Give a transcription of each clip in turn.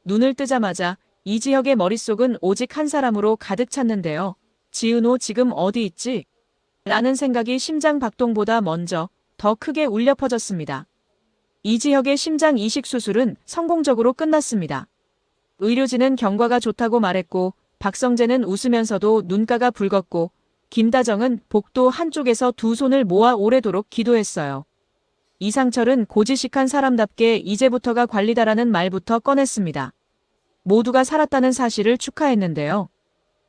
눈을 뜨자마자 이지혁의 머릿속은 오직 한 사람으로 가득 찼는데요. 지은호 지금 어디 있지? 라는 생각이 심장 박동보다 먼저 더 크게 울려 퍼졌습니다. 이지혁의 심장 이식 수술은 성공적으로 끝났습니다. 의료진은 경과가 좋다고 말했고 박성재는 웃으면서도 눈가가 붉었고 김다정은 복도 한쪽에서 두 손을 모아 오래도록 기도했어요. 이상철은 고지식한 사람답게 이제부터가 관리다라는 말부터 꺼냈습니다. 모두가 살았다는 사실을 축하했는데요.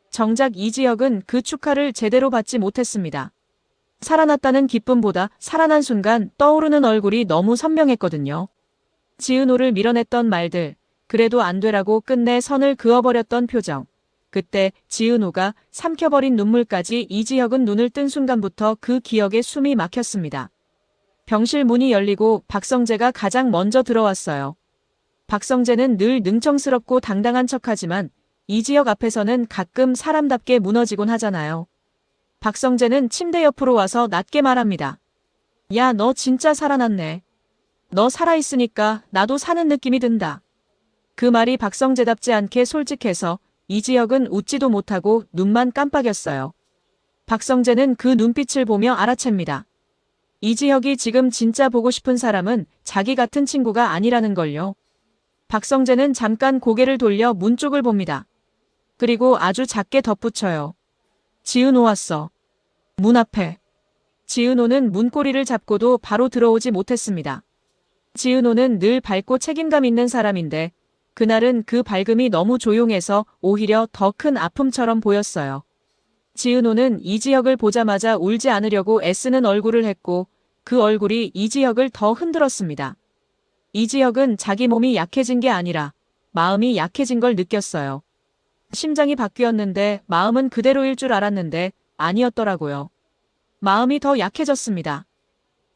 정작 이지혁은 그 축하를 제대로 받지 못했습니다. 살아났다는 기쁨보다 살아난 순간 떠오르는 얼굴이 너무 선명했거든요. 지은호를 밀어냈던 말들, 그래도 안 되라고 끝내 선을 그어버렸던 표정. 그때 지은호가 삼켜버린 눈물까지 이지혁은 눈을 뜬 순간부터 그 기억에 숨이 막혔습니다. 병실 문이 열리고 박성재가 가장 먼저 들어왔어요. 박성재는 늘 능청스럽고 당당한 척하지만 이지혁 앞에서는 가끔 사람답게 무너지곤 하잖아요. 박성재는 침대 옆으로 와서 낮게 말합니다. 야, 너 진짜 살아났네. 너 살아있으니까 나도 사는 느낌이 든다. 그 말이 박성재답지 않게 솔직해서 이지혁은 웃지도 못하고 눈만 깜빡였어요. 박성재는 그 눈빛을 보며 알아챕니다. 이지혁이 지금 진짜 보고 싶은 사람은 자기 같은 친구가 아니라는 걸요. 박성재는 잠깐 고개를 돌려 문 쪽을 봅니다. 그리고 아주 작게 덧붙여요. 지은호 왔어. 문 앞에. 지은호는 문고리를 잡고도 바로 들어오지 못했습니다. 지은호는 늘 밝고 책임감 있는 사람인데 그날은 그 밝음이 너무 조용해서 오히려 더 큰 아픔처럼 보였어요. 지은호는 이지혁을 보자마자 울지 않으려고 애쓰는 얼굴을 했고 그 얼굴이 이지혁을 더 흔들었습니다. 이지혁은 자기 몸이 약해진 게 아니라 마음이 약해진 걸 느꼈어요. 심장이 바뀌었는데 마음은 그대로일 줄 알았는데 아니었더라고요. 마음이 더 약해졌습니다.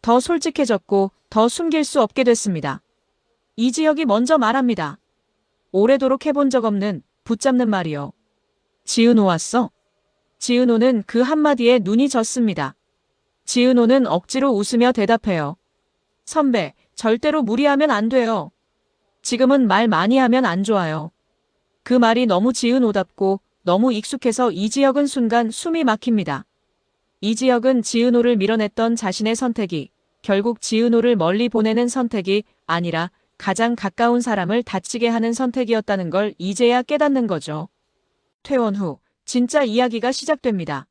더 솔직해졌고 더 숨길 수 없게 됐습니다. 이지혁이 먼저 말합니다. 오래도록 해본 적 없는 붙잡는 말이요. 지은호 왔어? 지은호는 그 한마디에 눈이 졌습니다. 지은호는 억지로 웃으며 대답해요. 선배, 절대로 무리하면 안 돼요. 지금은 말 많이 하면 안 좋아요. 그 말이 너무 지은호답고 너무 익숙해서 이지혁은 순간 숨이 막힙니다. 이지혁은 지은호를 밀어냈던 자신의 선택이 결국 지은호를 멀리 보내는 선택이 아니라 가장 가까운 사람을 다치게 하는 선택이었다는 걸 이제야 깨닫는 거죠. 퇴원 후 진짜 이야기가 시작됩니다.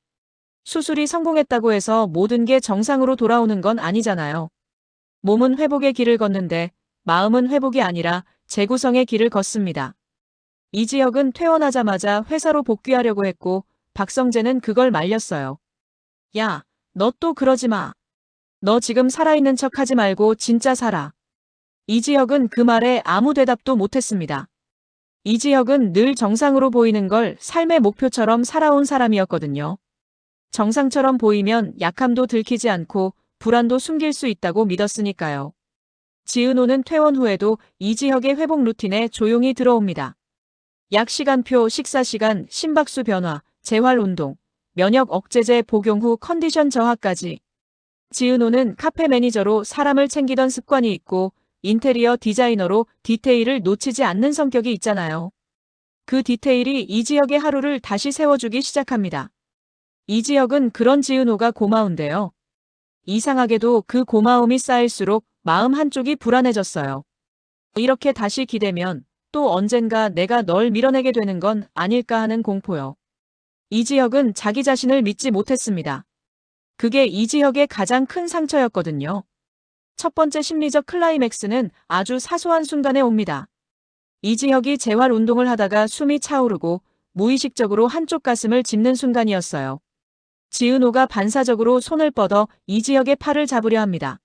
수술이 성공했다고 해서 모든 게 정상으로 돌아오는 건 아니잖아요. 몸은 회복의 길을 걷는데 마음은 회복이 아니라 재구성의 길을 걷습니다. 이지혁은 퇴원하자마자 회사로 복귀하려고 했고 박성재는 그걸 말렸어요. 야, 너 또 그러지 마. 너 지금 살아있는 척 하지 말고 진짜 살아. 이지혁은 그 말에 아무 대답도 못했습니다. 이지혁은 늘 정상으로 보이는 걸 삶의 목표처럼 살아온 사람이었거든요. 정상처럼 보이면 약함도 들키지 않고 불안도 숨길 수 있다고 믿었으니까요. 지은호는 퇴원 후에도 이지혁의 회복 루틴에 조용히 들어옵니다. 약 시간표, 식사 시간, 심박수 변화, 재활 운동, 면역 억제제 복용 후 컨디션 저하까지. 지은호는 카페 매니저로 사람을 챙기던 습관이 있고 인테리어 디자이너로 디테일을 놓치지 않는 성격이 있잖아요. 그 디테일이 이지혁의 하루를 다시 세워주기 시작합니다. 이지혁은 그런 지은호가 고마운데요. 이상하게도 그 고마움이 쌓일수록 마음 한쪽이 불안해졌어요. 이렇게 다시 기대면 또 언젠가 내가 널 밀어내게 되는 건 아닐까 하는 공포요. 이지혁은 자기 자신을 믿지 못했습니다. 그게 이지혁의 가장 큰 상처였거든요. 첫 번째 심리적 클라이맥스는 아주 사소한 순간에 옵니다. 이지혁이 재활 운동을 하다가 숨이 차오르고 무의식적으로 한쪽 가슴을 짚는 순간이었어요. 지은호가 반사적으로 손을 뻗어 이지혁의 팔을 잡으려 합니다.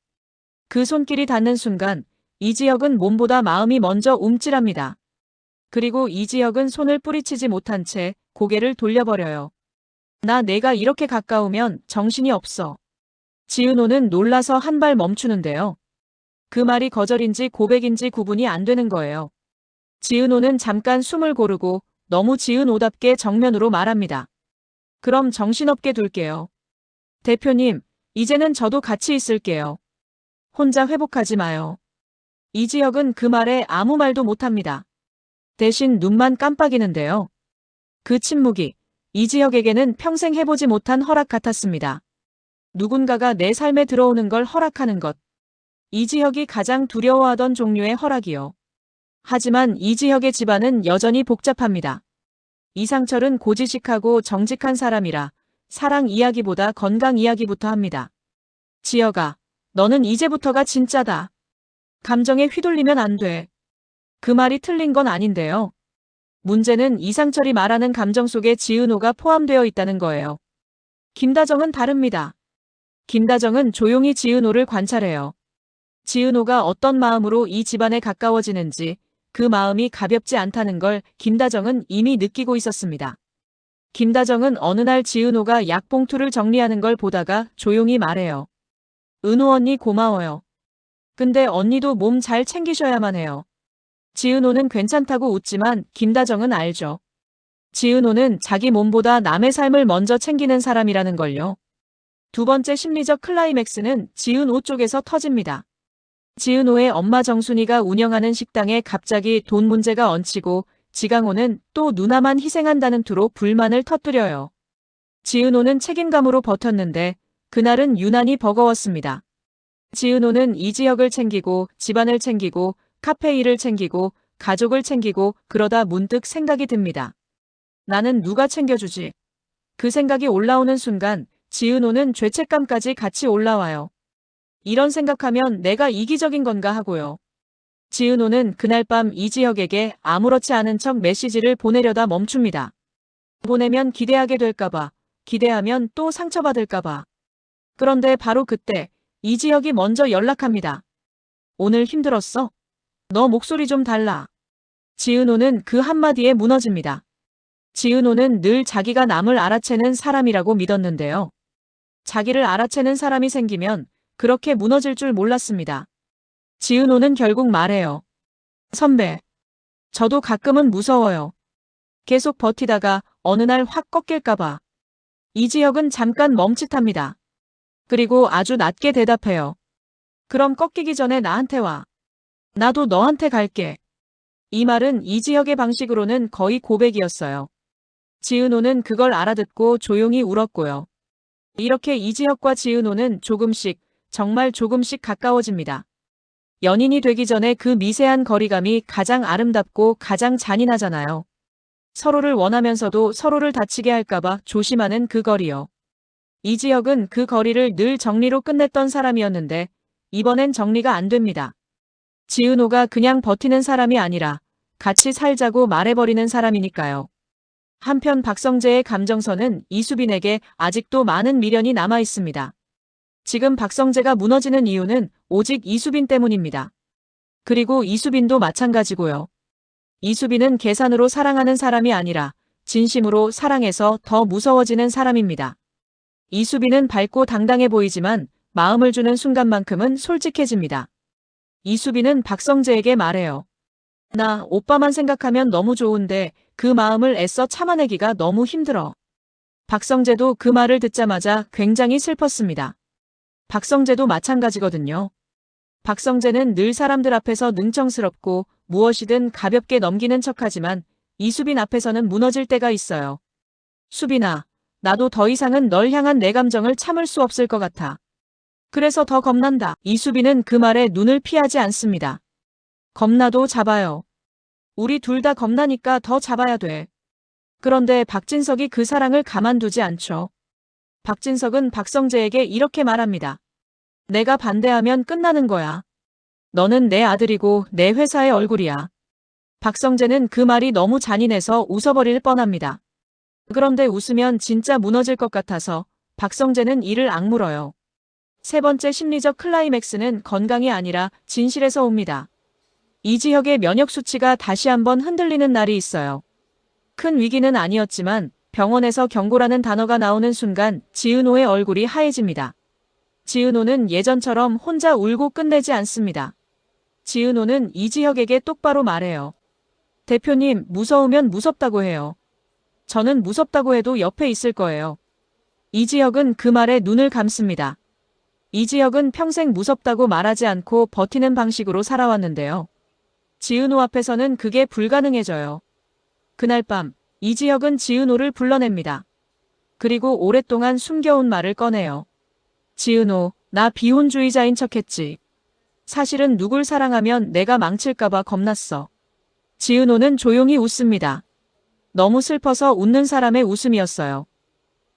그 손길이 닿는 순간 이지혁은 몸보다 마음이 먼저 움찔합니다. 그리고 이지혁은 손을 뿌리치지 못한 채 고개를 돌려버려요. 내가 이렇게 가까우면 정신이 없어. 지은호는 놀라서 한 발 멈추는데요. 그 말이 거절인지 고백인지 구분이 안 되는 거예요. 지은호는 잠깐 숨을 고르고 너무 지은호답게 정면으로 말합니다. 그럼 정신없게 둘게요. 대표님, 이제는 저도 같이 있을게요. 혼자 회복하지 마요. 이지혁은 그 말에 아무 말도 못합니다. 대신 눈만 깜빡이는데요. 그 침묵이 이지혁에게는 평생 해보지 못한 허락 같았습니다. 누군가가 내 삶에 들어오는 걸 허락하는 것. 이지혁이 가장 두려워하던 종류의 허락이요. 하지만 이지혁의 집안은 여전히 복잡합니다. 이상철은 고지식하고 정직한 사람이라 사랑 이야기보다 건강 이야기부터 합니다. 지혁아, 너는 이제부터가 진짜다. 감정에 휘둘리면 안 돼. 그 말이 틀린 건 아닌데요. 문제는 이상철이 말하는 감정 속에 지은호가 포함되어 있다는 거예요. 김다정은 다릅니다. 김다정은 조용히 지은호를 관찰해요. 지은호가 어떤 마음으로 이 집안에 가까워지는지, 그 마음이 가볍지 않다는 걸 김다정은 이미 느끼고 있었습니다. 김다정은 어느 날 지은호가 약봉투를 정리하는 걸 보다가 조용히 말해요. 은호 언니 고마워요. 근데 언니도 몸 잘 챙기셔야만 해요. 지은호는 괜찮다고 웃지만 김다정은 알죠. 지은호는 자기 몸보다 남의 삶을 먼저 챙기는 사람이라는 걸요. 두 번째 심리적 클라이맥스는 지은호 쪽에서 터집니다. 지은호의 엄마 정순이가 운영하는 식당에 갑자기 돈 문제가 얹히고 지강호는 또 누나만 희생한다는 투로 불만을 터뜨려요. 지은호는 책임감으로 버텼는데 그날은 유난히 버거웠습니다. 지은호는 이지혁을 챙기고 집안을 챙기고 카페 일을 챙기고 가족을 챙기고 그러다 문득 생각이 듭니다. 나는 누가 챙겨주지? 그 생각이 올라오는 순간 지은호는 죄책감까지 같이 올라와요. 이런 생각하면 내가 이기적인 건가 하고요. 지은호는 그날 밤 이지혁에게 아무렇지 않은 척 메시지를 보내려다 멈춥니다. 보내면 기대하게 될까봐, 기대하면 또 상처받을까봐. 그런데 바로 그때 이지혁이 먼저 연락합니다. 오늘 힘들었어? 너 목소리 좀 달라. 지은호는 그 한마디에 무너집니다. 지은호는 늘 자기가 남을 알아채는 사람이라고 믿었는데요. 자기를 알아채는 사람이 생기면 그렇게 무너질 줄 몰랐습니다. 지은호는 결국 말해요. 선배, 저도 가끔은 무서워요. 계속 버티다가 어느 날 확 꺾일까봐. 이지혁은 잠깐 멈칫합니다. 그리고 아주 낮게 대답해요. 그럼 꺾이기 전에 나한테 와. 나도 너한테 갈게. 이 말은 이지혁의 방식으로는 거의 고백이었어요. 지은호는 그걸 알아듣고 조용히 울었고요. 이렇게 이지혁과 지은호는 조금씩, 정말 조금씩 가까워집니다. 연인이 되기 전에 그 미세한 거리감이 가장 아름답고 가장 잔인하잖아요. 서로를 원하면서도 서로를 다치게 할까봐 조심하는 그 거리요. 이지혁은 그 거리를 늘 정리로 끝냈던 사람이었는데 이번엔 정리가 안 됩니다. 지은호가 그냥 버티는 사람이 아니라 같이 살자고 말해버리는 사람이니까요. 한편 박성재의 감정선은 이수빈에게 아직도 많은 미련이 남아 있습니다. 지금 박성재가 무너지는 이유는 오직 이수빈 때문입니다. 그리고 이수빈도 마찬가지고요. 이수빈은 계산으로 사랑하는 사람이 아니라 진심으로 사랑해서 더 무서워지는 사람입니다. 이수빈은 밝고 당당해 보이지만 마음을 주는 순간만큼은 솔직해집니다. 이수빈은 박성재에게 말해요. 나 오빠만 생각하면 너무 좋은데 그 마음을 애써 참아내기가 너무 힘들어. 박성재도 그 말을 듣자마자 굉장히 슬펐습니다. 박성재도 마찬가지거든요. 박성재는 늘 사람들 앞에서 능청스럽고 무엇이든 가볍게 넘기는 척하지만 이수빈 앞에서는 무너질 때가 있어요. 수빈아, 나도 더 이상은 널 향한 내 감정을 참을 수 없을 것 같아. 그래서 더 겁난다. 이수빈은 그 말에 눈을 피하지 않습니다. 겁나도 잡아요. 우리 둘 다 겁나니까 더 잡아야 돼. 그런데 박진석이 그 사랑을 가만두지 않죠. 박진석은 박성재에게 이렇게 말합니다. 내가 반대하면 끝나는 거야. 너는 내 아들이고 내 회사의 얼굴이야. 박성재는 그 말이 너무 잔인해서 웃어버릴 뻔합니다. 그런데 웃으면 진짜 무너질 것 같아서 박성재는 이를 악물어요. 세 번째 심리적 클라이맥스는 건강이 아니라 진실에서 옵니다. 이지혁의 면역 수치가 다시 한번 흔들리는 날이 있어요. 큰 위기는 아니었지만 병원에서 경고라는 단어가 나오는 순간 지은호의 얼굴이 하얘집니다. 지은호는 예전처럼 혼자 울고 끝내지 않습니다. 지은호는 이지혁에게 똑바로 말해요. 대표님, 무서우면 무섭다고 해요. 저는 무섭다고 해도 옆에 있을 거예요. 이지혁은 그 말에 눈을 감습니다. 이지혁은 평생 무섭다고 말하지 않고 버티는 방식으로 살아왔는데요. 지은호 앞에서는 그게 불가능해져요. 그날 밤 이지혁은 지은호를 불러냅니다. 그리고 오랫동안 숨겨온 말을 꺼내요. 지은호, 나 비혼주의자인 척했지. 사실은 누굴 사랑하면 내가 망칠까봐 겁났어. 지은호는 조용히 웃습니다. 너무 슬퍼서 웃는 사람의 웃음이었어요.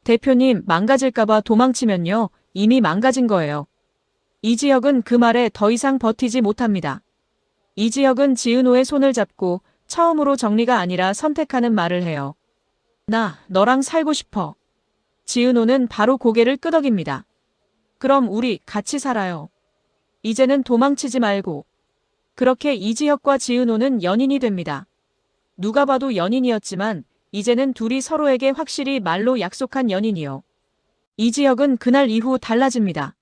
대표님, 망가질까봐 도망치면요, 이미 망가진 거예요. 이지혁은 그 말에 더 이상 버티지 못합니다. 이지혁은 지은호의 손을 잡고 처음으로 정리가 아니라 선택하는 말을 해요. 나, 너랑 살고 싶어. 지은호는 바로 고개를 끄덕입니다. 그럼 우리 같이 살아요. 이제는 도망치지 말고. 그렇게 이지혁과 지은호는 연인이 됩니다. 누가 봐도 연인이었지만 이제는 둘이 서로에게 확실히 말로 약속한 연인이요. 이지혁은 그날 이후 달라집니다.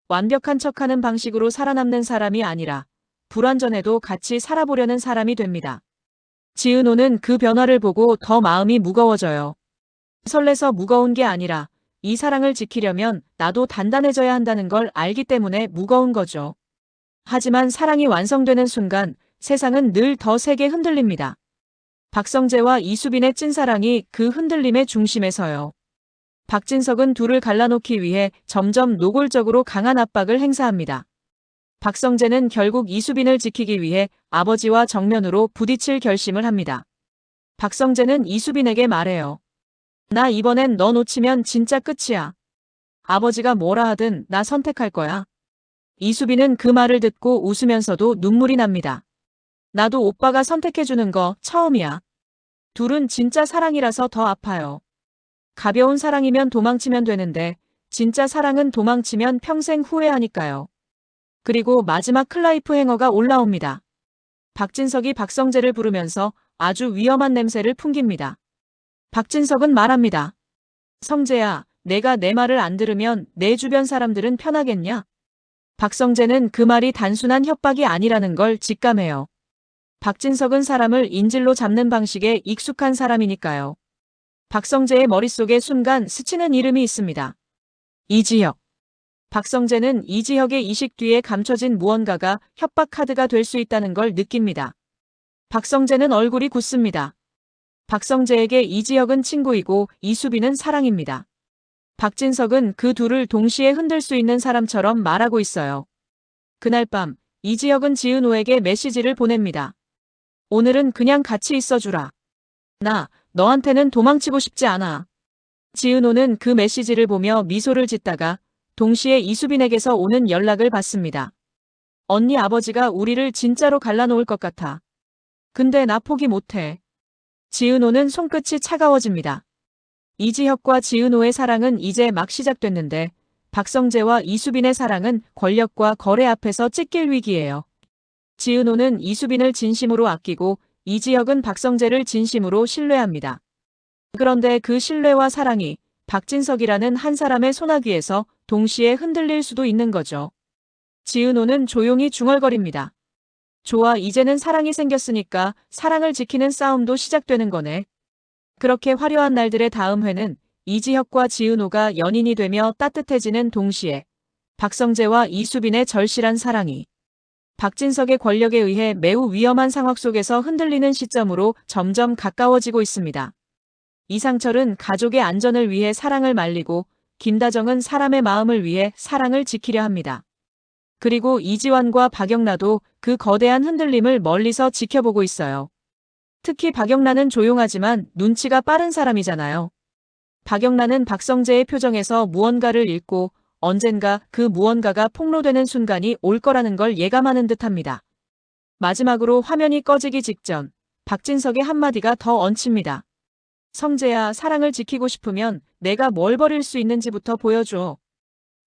완벽한 척하는 방식으로 살아남는 사람이 아니라 불완전해도 같이 살아보려는 사람이 됩니다. 지은호는 그 변화를 보고 더 마음이 무거워져요. 설레서 무거운 게 아니라 이 사랑을 지키려면 나도 단단해져야 한다는 걸 알기 때문에 무거운 거죠. 하지만 사랑이 완성되는 순간 세상은 늘 더 세게 흔들립니다. 박성재와 이수빈의 찐사랑이 그 흔들림의 중심에 서요. 박진석은 둘을 갈라놓기 위해 점점 노골적으로 강한 압박을 행사합니다. 박성재는 결국 이수빈을 지키기 위해 아버지와 정면으로 부딪힐 결심을 합니다. 박성재는 이수빈에게 말해요. 나 이번엔 너 놓치면 진짜 끝이야. 아버지가 뭐라 하든 나 선택할 거야. 이수빈은 그 말을 듣고 웃으면서도 눈물이 납니다. 나도 오빠가 선택해주는 거 처음이야. 둘은 진짜 사랑이라서 더 아파요. 가벼운 사랑이면 도망치면 되는데 진짜 사랑은 도망치면 평생 후회하니까요. 그리고 마지막 클라이프 행어가 올라옵니다. 박진석이 박성재를 부르면서 아주 위험한 냄새를 풍깁니다. 박진석은 말합니다. 성재야, 내가 내 말을 안 들으면 내 주변 사람들은 편하겠냐? 박성재는 그 말이 단순한 협박이 아니라는 걸 직감해요. 박진석은 사람을 인질로 잡는 방식에 익숙한 사람이니까요. 박성재의 머릿속에 순간 스치는 이름이 있습니다. 이지혁. 박성재는 이지혁의 이식 뒤에 감춰진 무언가가 협박 카드가 될 수 있다는 걸 느낍니다. 박성재는 얼굴이 굳습니다. 박성재에게 이지혁은 친구이고 이수빈은 사랑입니다. 박진석은 그 둘을 동시에 흔들 수 있는 사람처럼 말하고 있어요. 그날 밤 이지혁은 지은호에게 메시지를 보냅니다. 오늘은 그냥 같이 있어주라. 나 너한테는 도망치고 싶지 않아. 지은호는 그 메시지를 보며 미소를 짓다가 동시에 이수빈에게서 오는 연락을 받습니다. 언니 아버지가 우리를 진짜로 갈라놓을 것 같아. 근데 나 포기 못해. 지은호는 손끝이 차가워집니다. 이지혁과 지은호의 사랑은 이제 막 시작됐는데 박성재와 이수빈의 사랑은 권력과 거래 앞에서 찢길 위기예요. 지은호는 이수빈을 진심으로 아끼고 이지혁은 박성재를 진심으로 신뢰합니다. 그런데 그 신뢰와 사랑이 박진석이라는 한 사람의 소나기에서 동시에 흔들릴 수도 있는 거죠. 지은호는 조용히 중얼거립니다. 좋아, 이제는 사랑이 생겼으니까 사랑을 지키는 싸움도 시작되는 거네. 그렇게 화려한 날들의 다음 회는 이지혁과 지은호가 연인이 되며 따뜻해지는 동시에 박성재와 이수빈의 절실한 사랑이 박진석의 권력에 의해 매우 위험한 상황 속에서 흔들리는 시점으로 점점 가까워지고 있습니다. 이상철은 가족의 안전을 위해 사랑을 말리고 김다정은 사람의 마음을 위해 사랑을 지키려 합니다. 그리고 이지환과 박영란도 그 거대한 흔들림을 멀리서 지켜보고 있어요. 특히 박영란은 조용하지만 눈치가 빠른 사람이잖아요. 박영란은 박성재의 표정에서 무언가를 읽고 언젠가 그 무언가가 폭로되는 순간이 올 거라는 걸 예감하는 듯합니다. 마지막으로 화면이 꺼지기 직전 박진석의 한마디가 더 얹힙니다. 성재야, 사랑을 지키고 싶으면 내가 뭘 버릴 수 있는지부터 보여줘.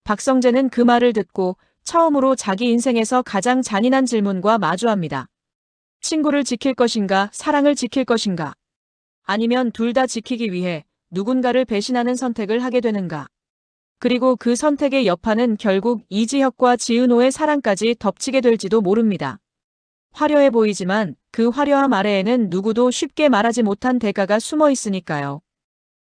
박성재는 그 말을 듣고 처음으로 자기 인생에서 가장 잔인한 질문과 마주합니다. 친구를 지킬 것인가, 사랑을 지킬 것인가? 아니면 둘 다 지키기 위해 누군가를 배신하는 선택을 하게 되는가? 그리고 그 선택의 여파는 결국 이지혁과 지은호의 사랑까지 덮치게 될지도 모릅니다. 화려해 보이지만 그 화려함 아래에는 누구도 쉽게 말하지 못한 대가가 숨어 있으니까요.